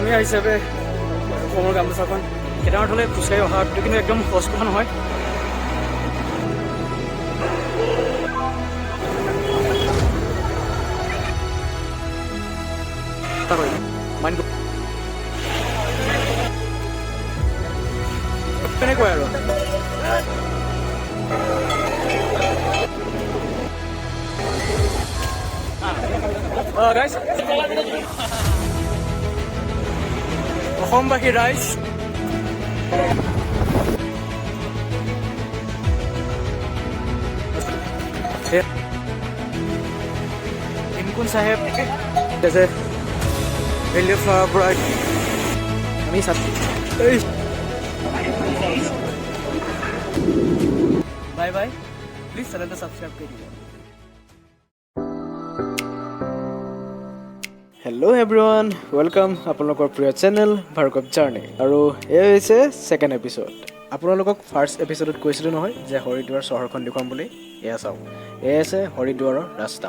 অসমীয়া হিচাপে অসমৰ গামোচাখন কেদাৰনাথ হ'লে খোজকাঢ়ি অহাটো কিন্তু একদম সহজ কথা নহয়। কেনেকুৱাই আৰু গাইজ অসমবাসী ৰাইজ ইমকুন চাহেব আছে ৰিলিফ পৰা আমি বাই বাই প্লিজ চেনেলটো ছাবস্ক্ৰাইব কৰি দিব। হেল্ল' এভৰিৱান, ৱেলকাম আপোনালোকৰ প্ৰিয় চেনেল ভাৰ্গৱ জাৰ্ণি। আৰু এয়া হৈছে ছেকেণ্ড এপিছ'ড। আপোনালোকক ফাৰ্ষ্ট এপিছ'ডত কৈছিলোঁ নহয় যে হৰিদ্বাৰ চহৰখন দেখুৱাম বুলি। এয়া চাওক, এয়া আছে হৰিদ্বাৰৰ ৰাস্তা।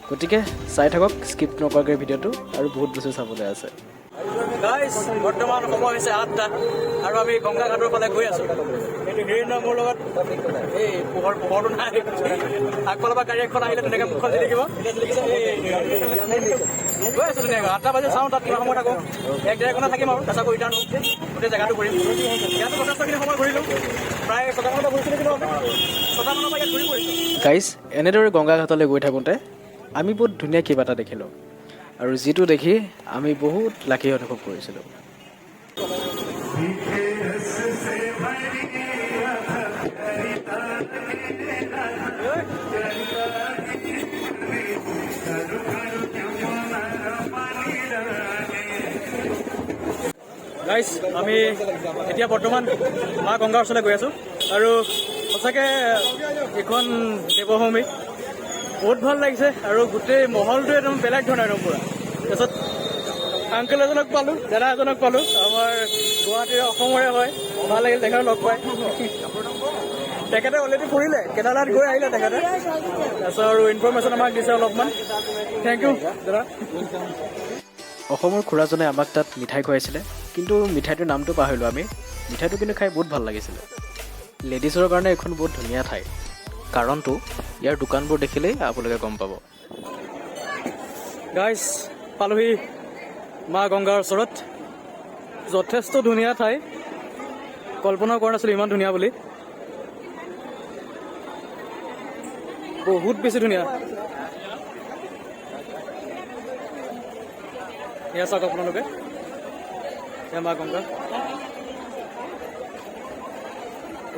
গতিকে চাই থাকক স্কিপ নকৰাকৈ ভিডিঅ'টো, আৰু বহুত বস্তু চাবলৈ আছে। গাইজ বৰ্তমান সময় হৈছে 8টা আৰু আমি গংগা ঘাটৰ ফালে গৈ আছোঁ। এইটো হিৰণ্য মোৰ লগত এই পোহৰটো নাই, আগফালৰ পৰা গাড়ী এখন আহিলে তেনেকৈ মুখখন দেখিব। গৈ আছোঁ ধুনীয়াকৈ 8টা বাজি চাওঁ তাত কিমান সময় থাকোঁ। 1-1.5 ঘণ্টা থাকিম আৰু তাৰপিছত ৰিটাৰ্ণ গোটেই জেগাটো ঘূৰিম। ইয়াতো যথেষ্টখিনি সময় ঘূৰিলোঁ, প্ৰায় 6টা মানৰ পৰা ঘূৰিছিলোঁ, কিন্তু 6টা মানৰ পৰা ইয়াত ঘূৰি পৰিছোঁ। গাইজ এনেদৰে গংগা ঘাটলৈ গৈ থাকোঁতে আমি বহুত ধুনীয়া কিবা এটা দেখিলোঁ, আৰু যিটো দেখি আমি বহুত লাকি অনুভৱ কৰিছিলোঁ। গাইজ আমি এতিয়া বৰ্তমান মা গংগাৰ ওচৰলৈ গৈ আছোঁ, আৰু সঁচাকৈ এইখন দেৱভূমি বহুত ভাল লাগিছে, আৰু গোটেই মহলটো একদম বেলেগ ধৰণৰ একদম পুৰা। তাৰপিছত আংকেল এজনক পালোঁ, দাদা এজনক পালোঁ, আমাৰ গুৱাহাটীৰ অসমৰে হয়, ভাল লাগিল তেখেতক লগ পাই। তেখেতে অলৰেডি ফুৰিলে, কেদাৰনাথ গৈ আহিলে তেখেতে, তাৰপিছত আৰু ইনফৰমেশ্যন আমাক দিছে অলপমান। থেংক ইউ দাদা। অসমৰ খুৰাজনে আমাক তাত মিঠাই খুৱাইছিলে, কিন্তু মিঠাইটোৰ নামটো পাহৰিলোঁ আমি। মিঠাইটো কিন্তু খাই বহুত ভাল লাগিছিলে। লেডিজৰ কাৰণে এইখন বহুত ধুনীয়া ঠাই, কাৰণটো ইয়াৰ দোকানবোৰ দেখিলেই আপোনালোকে গম পাব। গাইজ পালোহি মা গংগাৰ ওচৰত। যথেষ্ট ধুনীয়া ঠাই, কল্পনাও কৰা নাছিলোঁ ইমান ধুনীয়া বুলি। বহুত বেছি ধুনীয়া। এয়া চাওক আপোনালোকে, এয়া মা গংগা,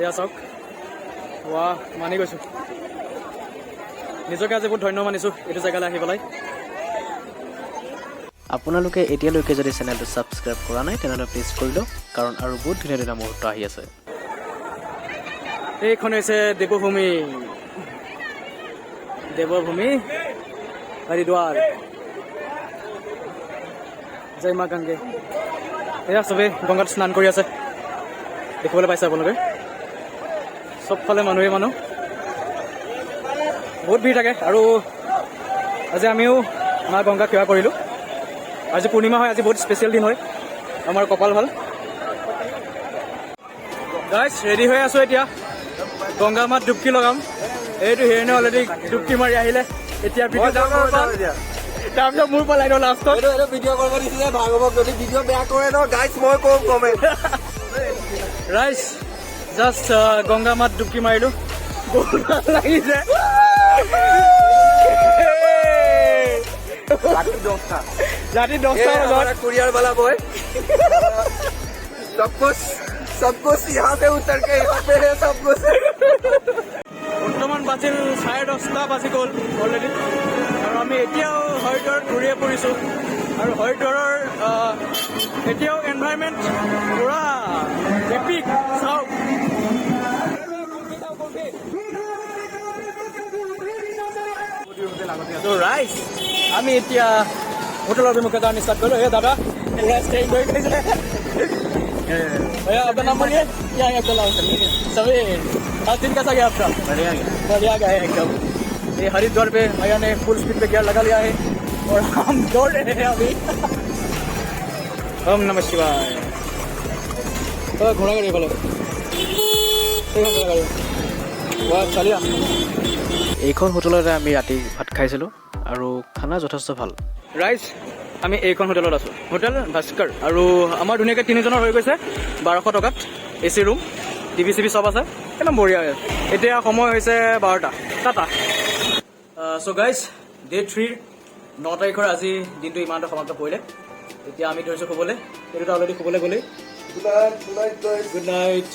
এয়া চাওক। ৱাহ, মানি গৈছোঁ, নিজকে আজি বহুত ধন্য মানিছোঁ এইটো জেগালৈ আহি পেলাই। আপোনালোকে এতিয়ালৈকে যদি চেনেলটো ছাবস্ক্ৰাইব কৰা নাই তেনেহ'লে প্লিজ কৰি লওক, কাৰণ আৰু বহুত ধুনীয়া ধুনীয়া মুহূৰ্ত আহি আছে। এইখন হৈছে দেৱভূমি, দেৱভূমি হৰিদ্বাৰ। জয় মা গংগে। এয়া চবেই গংগাত স্নান কৰি আছে, দেখিবলৈ পাইছে আপোনালোকে। চবফালে মানুহে মানুহ, বহুত ভিৰ থাকে। আৰু আজি আমিও মা গংগাক সেৱা কৰিলোঁ। আজি পূৰ্ণিমা হয়, আজি বহুত স্পেচিয়েল দিন হয়, আমাৰ কপাল ভাল। গাইজ ৰেডি হৈ আছোঁ এতিয়া, গংগা মাত ডুবকি লগাম। এইটো হিৰণে অলৰেডি ডুবকি মাৰি আহিলে, এতিয়া তাৰপিছত মোৰ পলাই ন লাষ্টত ভিডিঅ' কৰিব দিছিলে ভাৰ্গৱক। যদি ভিডিঅ' বেয়া কৰে ন গাইজ মই কম কমেণ্ট। ৰাইজ জাষ্ট গংগা মাত ডুবকি মাৰিলোঁ, বহুত ভাল লাগিছে। रात 10 बजे कुरियर वाला बॉय सब कुछ यहाँ पे उतर के यहाँ पे है सब कुछ। বৰ্তমান বাজিল 10:30 বাজি গ'ল অলৰেডি, আৰু আমি এতিয়াও হৰিদ্বাৰত ঘূৰিয়ে পৰিছোঁ। আৰু হৰিদ্বাৰৰ এতিয়াও এনভাইৰনমেণ্ট পুৰা এপিক। চাওক ৰাইজ আমি এতিয়া হোটেলৰ অভিমুখে যাওঁ ষ্টাৰ্ট কৰিলোঁ। এই দাদা ষ্টেইং কৰি গৈছে। भैया आपका नाम बोलिए, क्या है आपका नाम? सभी आज दिन कैसा गया आपका? बढ़िया गया है एकदम। ये हरिद्वार पे भैया ने फुल स्पीड पे गियर लगा लिया है और हम दौड़ रहे हैं अभी। ওম নমঃ শিৱায় ঘোঁৰা গাড়ী এইফালে চালিয়া এইখন হোটেলতে আমি ৰাতি ভাত খাইছিলোঁ আৰু খানা যথেষ্ট ভাল ৰাইজ আমি এইখন হোটেলত আছোঁ হোটেল ভাস্কৰ আৰু আমাৰ ধুনীয়াকৈ 3জনৰ হৈ গৈছে 1200 টকাত AC ৰুম টিভি চিভি চব আছে একদম বঢ়িয়া এতিয়া সময় হৈছে 12টা টাটা চ' গাইজ ডে 3 9 তাৰিখৰ আজি দিনটো ইমানটো সমাপ্ত কৰিলে এতিয়া আমি ধৰিছোঁ শুবলৈ এইটোতো অলৰেডি শুবলৈ গ'লেই গুড নাইট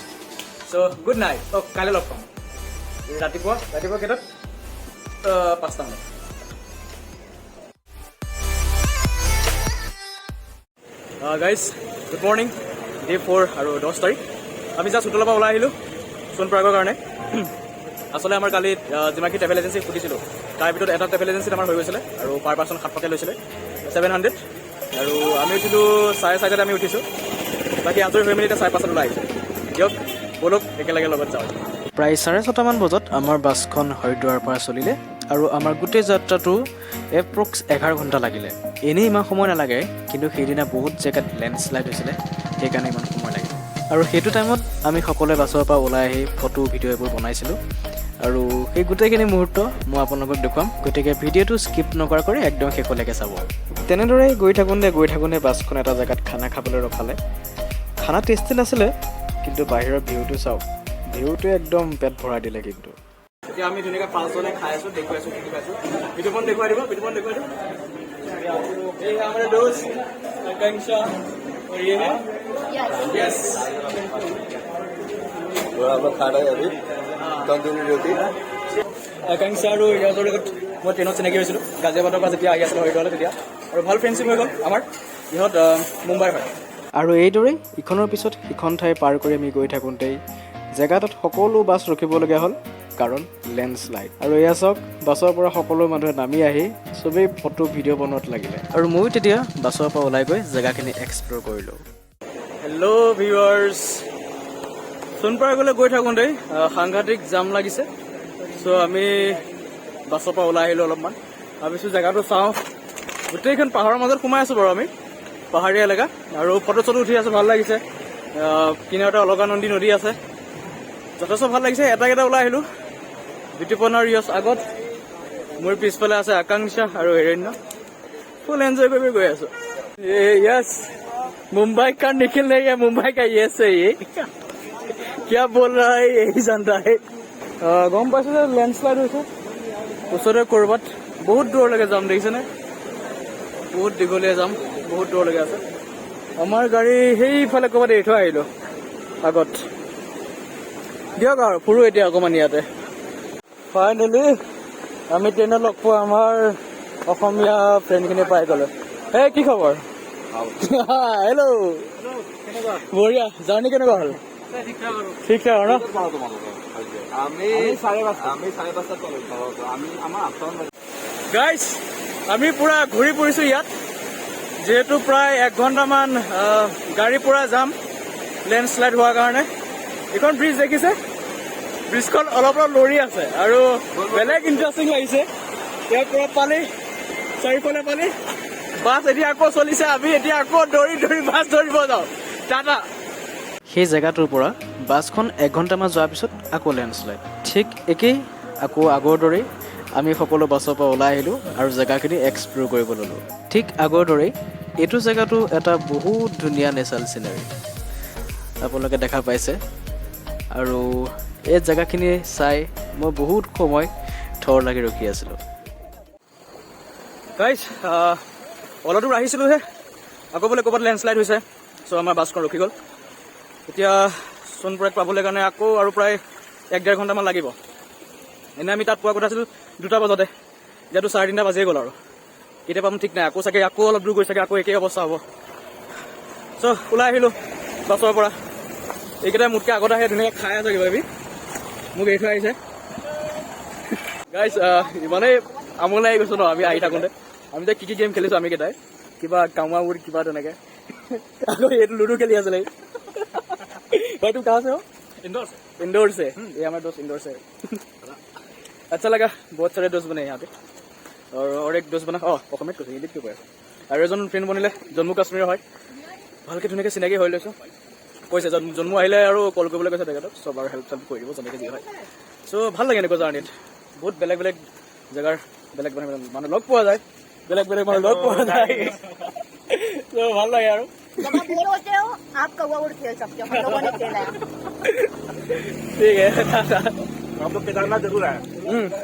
চ' গুড নাইট কাইলৈ লগ পাম ৰাতিপুৱা কেইটাত 5টা মানত গাইজ গুড মৰ্ণিং ডে 4 আৰু 10 তাৰিখ আমি জাষ্ট হোটেলৰ পৰা ওলাই আহিলোঁ সোণপৰাগৰ কাৰণে আচলতে আমাৰ কালি যিমানখিনি ট্ৰেভেল এজেঞ্চি সুধিছিলোঁ তাৰ ভিতৰত এটা ট্ৰেভেল এজেঞ্চিত আমাৰ হৈ গৈছিলে আৰু পাৰ পাৰ্চন 700কৈ লৈছিলে 700 আৰু আমি উঠিলোঁ 4:30 আমি উঠিছোঁ বাকী আজৰি হৈ মেলি এতিয়া 5:30 ওলাই আহিছোঁ দিয়ক ব'লক একেলগে লগত যাওঁ প্ৰায় 6:30মান বজাত আমাৰ বাছখন হৰিদ্বাৰৰ পৰা চলিলে আৰু আমাৰ গোটেই যাত্ৰাটো এপ্ৰক্স 11 ঘণ্টা লাগিলে এনেই ইমান সময় নালাগে কিন্তু সেইদিনা বহুত জেগাত লেণ্ডশ্লাইড হৈছিলে সেইকাৰণে ইমান সময় লাগিল আৰু সেইটো টাইমত আমি সকলোৱে বাছৰ পৰা ওলাই আহি ফটো ভিডিঅ' এইবোৰ বনাইছিলোঁ আৰু সেই গোটেইখিনি মুহূৰ্ত মই আপোনালোকক দেখুৱাম গতিকে ভিডিঅ'টো স্কিপ নকৰাকৈ একদম শেষলৈকে চাব তেনেদৰে গৈ থাকোঁতে বাছখন এটা জেগাত খানা খাবলৈ ৰখালে খানা টেষ্টি নাছিলে কিন্তু বাহিৰৰ ভিউটো চাওক ভিউটোৱে একদম পেট ভৰাই দিলে কিন্তু এতিয়া আমি ধুনীয়াকৈ 5জনে খাই আছোঁ দেখুৱাইছোঁ কি খাইছোঁ ভিডিঅ'খন দেখুৱাই দিব এই আমাৰ দোস্ত আকাংক্ষা और ये है यस वो हम लोग खा रहे हैं अभी तंदूरी रोटी আকাংক্ষা আৰু ইয়াৰ লগত মই ট্ৰেইনত চিনাকি হৈছিলোঁ গাজিয়াবাদৰ পৰা যেতিয়া আহি আছিলোঁ হৰিদ্বাৰলৈ তেতিয়া আৰু ভাল ফ্ৰেণ্ডশ্বিপ হৈ গ'ল আমাৰ ইহঁত মুম্বাইৰ হয় আৰু এইদৰেই ইখনৰ পিছত সিখন ঠাই পাৰ কৰি আমি গৈ থাকোঁতেই জেগাটোত সকলো বাছ ৰখিবলগীয়া হ'ল কাৰণ লেণ্ডশ্লাইড আৰু এয়া চাওক বাছৰ পৰা সকলো মানুহে নামি আহি চবেই ফটো ভিডিঅ' বনোৱাত লাগিলে আৰু ময়ো তেতিয়া বাছৰ পৰা ওলাই গৈ জেগাখিনি এক্সপ্ল'ৰ কৰিলোঁ হেল্ল' ভিউৱাৰ্ছ সোণপৰাগলৈ গৈ থাকোঁতেই সাংঘাতিক জাম লাগিছে চ' আমি বাছৰ পৰা ওলাই আহিলোঁ অলপমান ভাবিছোঁ জেগাটো চাওঁ গোটেইখন পাহাৰৰ মাজত সোমাই আছোঁ বাৰু আমি পাহাৰীয়া এলেকা আৰু ফটো চটো উঠি আছোঁ ভাল লাগিছে কিনাৰতে অলকানন্দী নদী আছে যথেষ্ট ভাল লাগিছে এটা ওলাই আহিলোঁ বিতুপন আৰু য়শ আগত মোৰ পিছফালে আছে আকাংক্ষা আৰু হিৰণ্য ফুল এনজয় কৰি গৈ আছোঁ यस मुंबई का निखिल नहीं है मुंबई का यस है ये क्या बोल रहा है यही जानता है গম পাইছোঁ যে লেণ্ডশ্লাইড হৈছে ওচৰতে ক'ৰবাত বহুত দূৰলৈকে যাম দেখিছেনে বহুত দীঘলীয়া যাম বহুত দূৰলৈকে আছে আমাৰ গাড়ী সেইফালে ক'ৰবাত এৰি থৈ আহিলোঁ আগত দিয়ক আৰু ফুৰো এতিয়া অকণমান ইয়াতে ফাইনেলি আমি ট্ৰেইনত লগ পোৱা আমাৰ অসমীয়া ফ্ৰেণ্ডখিনি পাই গ'লোঁ এই কি খবৰ হেল্ল' বঢ়িয়া জাৰ্ণি কেনেকুৱা হ'ল ঠিক ঠাক ন গাইজ আমি পুৰা ঘূৰি ফুৰিছোঁ ইয়াত যিহেতু প্ৰায় 1 ঘণ্টামান গাড়ী পুৰা যাম লেণ্ডশ্লাইড হোৱাৰ কাৰণে এইখন ব্ৰিজ দেখিছে ব্ৰিজখন অলপ লৰি আছে আৰু বেলেগ ইণ্টাৰেষ্টিং লাগিছে ইয়াৰ পৰা পালি চাৰিওফালে পালি বাছ এতিয়া আকৌ চলিছে আমি এতিয়া আকৌ দৌৰি বাছ ধৰিব যাওঁ টাটা সেই জেগাটোৰ পৰা বাছখন 1 ঘণ্টামান যোৱাৰ পিছত আকৌ লেণ্ডশ্লাইড ঠিক একেই আকৌ আগৰ দৰেই আমি সকলো বাছৰ পৰা ওলাই আহিলোঁ আৰু জেগাখিনি এক্সপ্ল'ৰ কৰিব ল'লোঁ ঠিক আগৰ দৰেই এইটো জেগাটো এটা বহুত ধুনীয়া নেচাৰেল চিনাৰী আপোনালোকে দেখা পাইছে আৰু এই জেগাখিনি চাই মই বহুত সময় থৰ লাগি ৰখি আছিলোঁ গাইজ অলপ দূৰ আহিছিলোঁহে আকৌ বোলে ক'ৰবাত লেণ্ডশ্লাইড হৈছে চ' আমাৰ বাছখন ৰখি গ'ল এতিয়া সোণপৰাগ পাবলৈ কাৰণে আকৌ আৰু প্ৰায় 1-1.5 ঘণ্টামান লাগিব এনে আমি তাত পোৱা কথা আছিলোঁ 2টা বজাতে এতিয়াতো 3:30 বাজিয়ে গ'ল আৰু কেতিয়া পাম ঠিক নাই আকৌ চাগে আকৌ অলপ দূৰ গৈ চাগে আকৌ একেই অৱস্থা হ'ব চ' ওলাই আহিলোঁ বাছৰ পৰা এইকেইটাই মোতকৈ আগত আহে ধুনীয়াকৈ খাই আছে কিবা কিবি মোক এৰি থৈ আহিছে গাইজ ইমানেই আমোলাই আহি গৈছোঁ ন আমি আহি থাকোঁতে আমি যে কি গেম খেলিছোঁ আমি কেইটাই কিবা কামাবোৰ কিবা তেনেকৈ আকৌ এইটো লুডু খেলি আছিলে भाई तुम कहाँ से हो इंदौर से ये हमारे दोस्त इंदौर से अच्छा लगा बहुत सारे दोस्त बने यहाँ पे और एक दोस्त बना অসমীয়াত কৈছে হিন্দীত কিয় কৈ আৰু এজন ফ্ৰেণ্ড বনিলে জম্মু কাশ্মীৰৰ হয় ভালকৈ ধুনীয়াকৈ চিনাকি হৈ লৈছোঁ কৈছে জন্ম আহিলে আৰু কল কৰিবলৈ কৈছে তেখেতক চব আৰু হেল্প চেল্প কৰি দিব যেনেকৈ যি হয় চ' ভাল লাগে এনেকুৱা জাৰ্ণিত বহুত বেলেগ বেলেগ জেগাৰ বেলেগ বেলেগ মানুহ লগ পোৱা যায় বেলেগ বেলেগ মানুহ লগ পোৱা যায় চ' ভাল লাগে আৰু जब आप बोर होते हो आप कौवा उड़ खेल सकते हो हम लोगों ने खेला है ঠিক আছে हम लोग केदारनाथ जरूर आए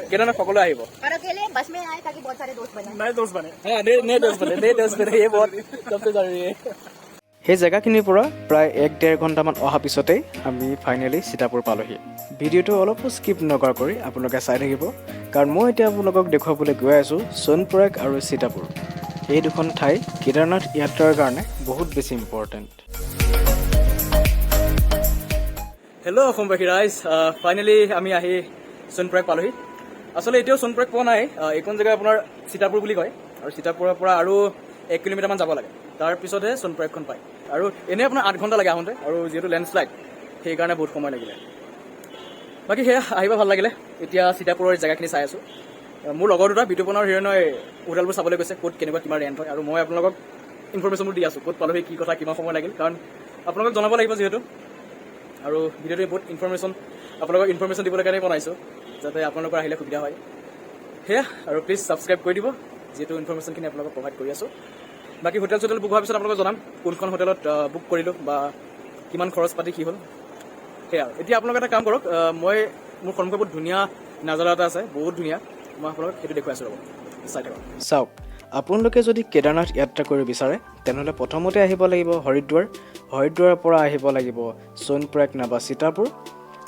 কেদাৰনাথ সকলো আহিব और अकेले बस में आए ताकि बहुत सारे दोस्त बने नए दोस्त बने हाँ नए दोस्त बने ये बहुत सबसे जरूरी है সেই জেগাখিনিৰ পৰা প্ৰায় 1-1.5 ঘণ্টামান অহা পিছতেই আমি ফাইনেলি সীতাপুৰ পালোহি ভিডিঅ'টো অলপো স্কিপ নকৰা কৰি আপোনালোকে চাই থাকিব কাৰণ মই এতিয়া আপোনালোকক দেখুৱাবলৈ গৈ আছোঁ সোণপৰাগ আৰু সীতাপুৰ এই দুখন ঠাই কেদাৰনাথ যাত্ৰাৰ কাৰণে বহুত বেছি ইম্পৰ্টেণ্ট হেল্ল' অসমবাসী ৰাইজ ফাইনেলি আমি আহি সোণপৰাগ পালোহি আচলতে এতিয়াও সোণপৰাগ পোৱা নাই এইখন জেগা আপোনাৰ সীতাপুৰ বুলি কয় আৰু সীতাপুৰৰ পৰা আৰু 1 কিলোমিটাৰমান যাব লাগে তাৰপিছতহে সোণপৰাগখন পায় আৰু এনেই আপোনাৰ 8 ঘণ্টা লাগে আহোঁতে আৰু যিহেতু লেণ্ডশ্লাইড সেইকাৰণে বহুত সময় লাগিলে বাকী সেয়া আহিব ভাল লাগিলে এতিয়া সীতাপুৰৰ জেগাখিনি চাই আছোঁ মোৰ লগৰ দুটা বিতুপনৰ হিৰণই হোটেলবোৰ চাবলৈ গৈছে ক'ত কেনেকুৱা কিমান ৰেণ্ট হয় আৰু মই আপোনালোকক ইনফৰমেশ্যনবোৰ দি আছোঁ ক'ত পালোহি কি কথা কিমান সময় লাগিল কাৰণ আপোনালোকক জনাব লাগিব যিহেতু আৰু ভিডিঅ'টোৱে বহুত আপোনালোকক ইনফৰমেশ্যন দিবলৈ কাৰণে বনাইছোঁ যাতে আপোনালোকৰ আহিলে সুবিধা হয় সেয়া আৰু প্লিজ ছাবস্ক্ৰাইব কৰি দিব যিহেতু ইনফৰমেশ্যনখিনি আপোনালোকক প্ৰভাইড কৰি আছোঁ বাকী হোটেল চোটেল বুক হোৱাৰ পিছত আপোনালোকক জনাম কোনখন হোটেলত বুক কৰিলোঁ বা কিমান খৰচ পাতি কি হ'ল সেয়া এতিয়া আপোনালোকে এটা কাম কৰক মই মোৰ সন্মুখত বহুত ধুনীয়া নাজাৰা এটা আছে বহুত ধুনীয়া মই আপোনালোকক সেইটো দেখুৱাই আছোঁ ৰ'ব চাই থাকক চাওক আপোনালোকে যদি কেদাৰনাথ যাত্ৰা কৰিব বিচাৰে তেনেহ'লে প্ৰথমতে আহিব লাগিব হৰিদ্বাৰৰ পৰা আহিব লাগিব সোণপৰাগ নাইবা সীতাপুৰ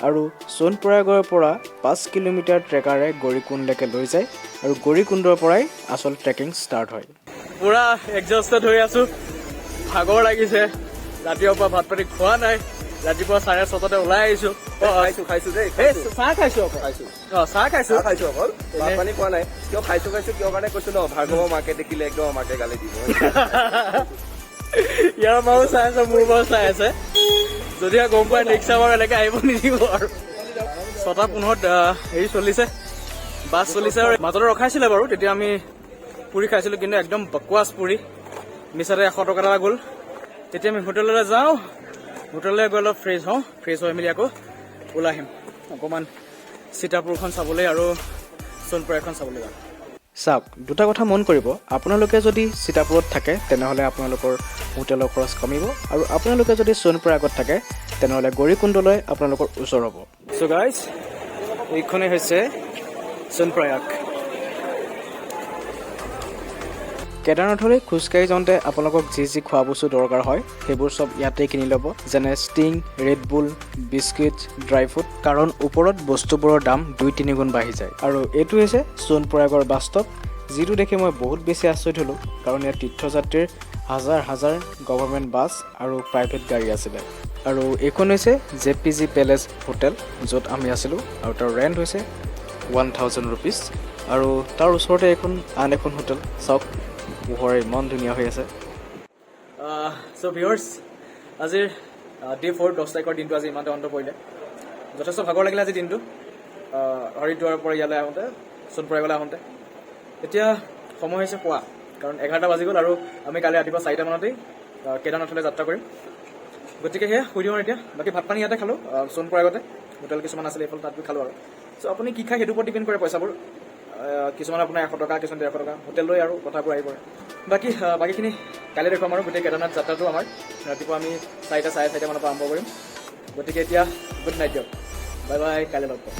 আৰু সোণপৰাগৰ পৰা 5 কিলোমিটাৰ ট্ৰেকাৰে গৌৰীকুণ্ডলৈকে লৈ যায় আৰু গৌৰীকুণ্ডৰ পৰাই আচল ট্ৰেকিং ষ্টাৰ্ট হয় পুৰা এক্সজষ্টেড হৈ আছোঁ ভাগৰ লাগিছে ৰাতিপুৱাৰ পৰা ভাত পাতি খোৱা নাই ৰাতিপুৱা 6:30 ওলাই আহিছোঁ খাইছো দেই চাহ খাইছোঁ চাহ খাইছোঁ অকল ভাত পানী খোৱা নাই কিয় খাইছো কিয় কাৰণে কৈছো ন ভাৰ্গৱৰ মাকে দেখিলে একদম মাকে গালি দিব ইয়াৰ মাও চাই আছে মোৰ মাও চাই আছে যদিহে গম পাই নেক্সট টাইম এনেকৈ আহিব নিদিব আৰু 6:15 হেৰি চলিছে বাছ চলিছে আৰু মাজতে ৰখাইছিলে বাৰু তেতিয়া আমি পুৰি খাইছিলোঁ কিন্তু একদম বকৱাছ পুৰি মিছাতে 100 টকা এটা গ'ল তেতিয়া আমি হোটেললৈ যাওঁ হোটেললৈ গৈ অলপ ফ্ৰেছ হৈ মেলি আকৌ ওলাই আহিম অকণমান সীতাপুৰখন চাবলৈ আৰু সোণপৰাগখন চাবলৈ যাম চাওক দুটা কথা মন কৰিব আপোনালোকে যদি সীতাপুৰত থাকে তেনেহ'লে আপোনালোকৰ হোটেলৰ খৰচ কমিব আৰু আপোনালোকে যদি সোণপৰাগত থাকে তেনেহ'লে গৌৰীকুণ্ডলৈ আপোনালোকৰ ওচৰ হ'ব চ' গাইজ এইখনেই হৈছে সোণপৰাগ কেদাৰনাথলৈ খোজকাঢ়ি যাওঁতে আপোনালোকক যি খোৱা বস্তু দৰকাৰ হয় সেইবোৰ চব ইয়াতে কিনি ল'ব যেনে sting Red Bull biscuit dry fruit কাৰণ ওপৰত বস্তুবোৰৰ দাম 2-3 গুণ বাঢ়ি যায় আৰু এইটো হৈছে সোণপৰাগৰ বাস্তৱ যিটো দেখি মই বহুত বেছি আচৰিত হ'লোঁ কাৰণ ইয়াত তীৰ্থযাত্ৰীৰ হাজাৰ গভৰ্ণমেণ্ট বাছ আৰু প্ৰাইভেট গাড়ী আছিলে আৰু এইখন হৈছে JPG পেলেচ হোটেল য'ত আমি আছিলোঁ আৰু তাৰ ৰেণ্ট হৈছে 1000 ৰুপিজ আৰু তাৰ ওচৰতে আন এখন হোটেল চাওক পোহৰে ইমান ধুনীয়া হৈ আছে চ' ভিউৱাৰ্ছ আজিৰ ডে 4 10 তাৰিখৰ দিনটো আজি ইমানতে অন্ত পৰিলে যথেষ্ট ভাগৰ লাগিলে আজি দিনটো হৰিদ্বাৰৰ পৰা ইয়ালৈ আহোঁতে সোণপৰাগলৈ আহোঁতে এতিয়া সময় হৈছে পুৱা কাৰণ 11টা বাজি গ'ল আৰু আমি কালি ৰাতিপুৱা 4টা মানতেই কেদাৰনাথলৈ যাত্ৰা কৰিম গতিকে সেয়া শুই দিওঁ এতিয়া বাকী ভাত পানী ইয়াতে খালোঁ সোণপৰাগতে হোটেল কিছুমান আছিলে এইফালে তাত গৈ খালোঁ আৰু চ' আপুনি কি খায় সেইটোৰ ওপৰত ডিপেণ্ড কৰে পইচাবোৰ কিছুমান আপোনাৰ 100 টকা কিছুমান 150 টকা হোটেল লৈ আৰু কথাবোৰ আহি পৰে বাকীখিনি কাইলৈ দেখুৱাম আৰু গোটেই কেদাৰনাথ যাত্ৰাটো আমাৰ ৰাতিপুৱা আমি 4টা 4:30 মানৰ পৰা আৰম্ভ কৰিম গতিকে এতিয়া গুড নাইট দিয়ক বাই বাই কাইলৈ লগ পাম